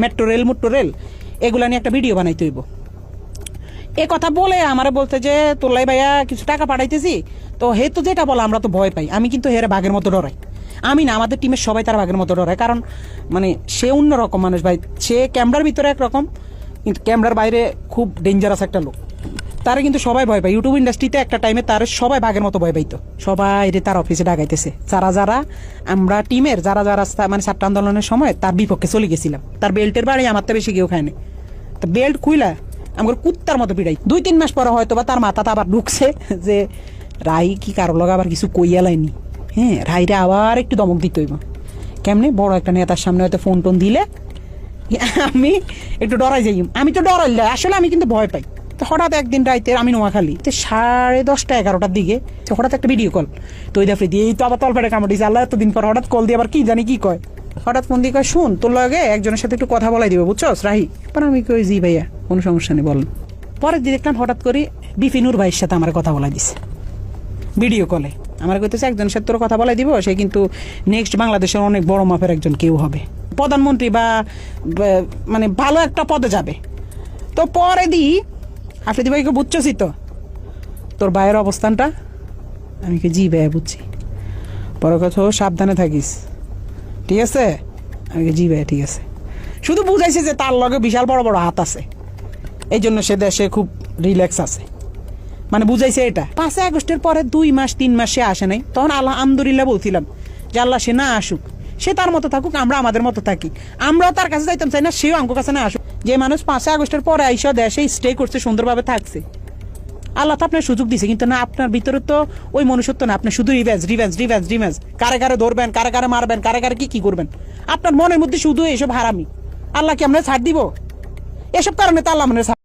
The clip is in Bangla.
মেট্রো রেল এগুলা নিয়ে একটা ভিডিও বানাইতে হইব। এ কথা বলে আমারে বলতে যে তোলাই ভাইয়া কিছু টাকা পাঠাইতেছি, তো হে তো যেটা বলে আমরা তো ভয় পাই। আমি কিন্তু হেরে বাঘের মতো ডরাই। আমি না, আমাদের টিমের সবাই তার বাঘের মতো ডরায়, কারণ মানে সে অন্যরকম মানুষ ভাই। সে ক্যামেরার ভিতরে একরকম, কিন্তু ক্যামেরার বাইরে খুব ডেঞ্জারাস একটা লোক। তারা কিন্তু সবাই ভয় পায়। ইউটিউব ইন্ডাস্ট্রিতে একটা টাইমে তার সবাই বাঘের মতো ভয় পাইতো। সবাই তার অফিসে ডাকাইতেছে, যারা আমরা টিমের যারা মানে ছাত্র আন্দোলনের সময় তার বিপক্ষে চলে গেছিলাম। তার বেল্টের বাড়ি আমার তো বেশি কেউ খায়নি। তো বেল্ট খুইলা আমার কুত্তার মতো পিড়াই। 2-3 মাস পরে হয়তো বা তার মাথাটা আবার ঢুকছে যে রাই কি কারো লগে আবার কিছু কইয়া লাইনি। হ্যাঁ, রাইরা আবার একটু দমক দিতে হইব। কেমনে বড় একটা নেতার সামনে হয়তো ফোন টোন দিলে আমি একটু ডরাই যাই। আমি তো ডরাইলে আসলে আমি কিন্তু ভয় পাই। তো হঠাৎ একদিন রাইতে আমি নোয়াখালী 10:30-11টার দিকে হঠাৎ একটা ভিডিও কল। তো ওই দাফে দিয়ে এই তো আবার তলপেটে কামড় দিয়েছে। আল্লাহ এতদিন পর হঠাৎ কল দিয়ে আবার কি জানি কি কয়। হঠাৎ ফোন দিয়ে কয়, শুন তোর লগে একজনের সাথে একটু কথা বলাই দিব, বুঝছস রাহি? পর আমি কই জি ভাইয়া, কোনো সমস্যা নেই বলেন। পরের দিন দেখলাম হঠাৎ করে বিপিনুর ভাইয়ের সাথে আমার কথা বলাই দিছে ভিডিও কলে। আমার কইতেছে একজনের সাথে তোর কথা বলাই দিব, সে কিন্তু নেক্সট বাংলাদেশের অনেক বড় মাপের একজন কেউ হবে, প্রধানমন্ত্রী বা মানে ভালো একটা পদে যাবে। তো পরে দি আফ্রিদি ভাইকে বুঝছি তো তোর ভাইয়ের অবস্থানটা? আমি কি জি ভাইয়া বুঝছি। পরে কথা সাবধানে থাকিস, ঠিক আছে? আমি জি ভাইয়া ঠিক আছে। শুধু বুঝাইছে যে তার লগে বিশাল বড় বড় হাত আছে, এই জন্য সে দেশে খুব রিল্যাক্স আছে, মানে বুঝাইছে এটা। 5 আগস্টের পরে 2-3 মাস সে আসে নাই। তখন আলহামদুলিল্লাহ বলছিলাম যে আল্লাহ সে না আসুক, সে তার মতো থাকুক, আমরা আমাদের মতো থাকি। আমরাও তার কাছে যাইতাম চাই না, সেও আমার কাছে না আসুক। যে মানুষ 5 আগস্টের পরে আইসা দেশে স্টে করছে, সুন্দরভাবে থাকছে, আল্লাহ তো আপনার সুযোগ দিছে। কিন্তু না, আপনার ভিতরে তো ওই মনুষ্যত্ব না। আপনি শুধু রিভেঞ্জ, কারে কারে ধরবেন, কারে কারে মারবেন, কারে কারে কি করবেন। আপনার মনের মধ্যে শুধু এইসব হারামি। আল্লাহ কি আমরা ছাড় দিব? এসব কারণে তো আল্লাহ মনে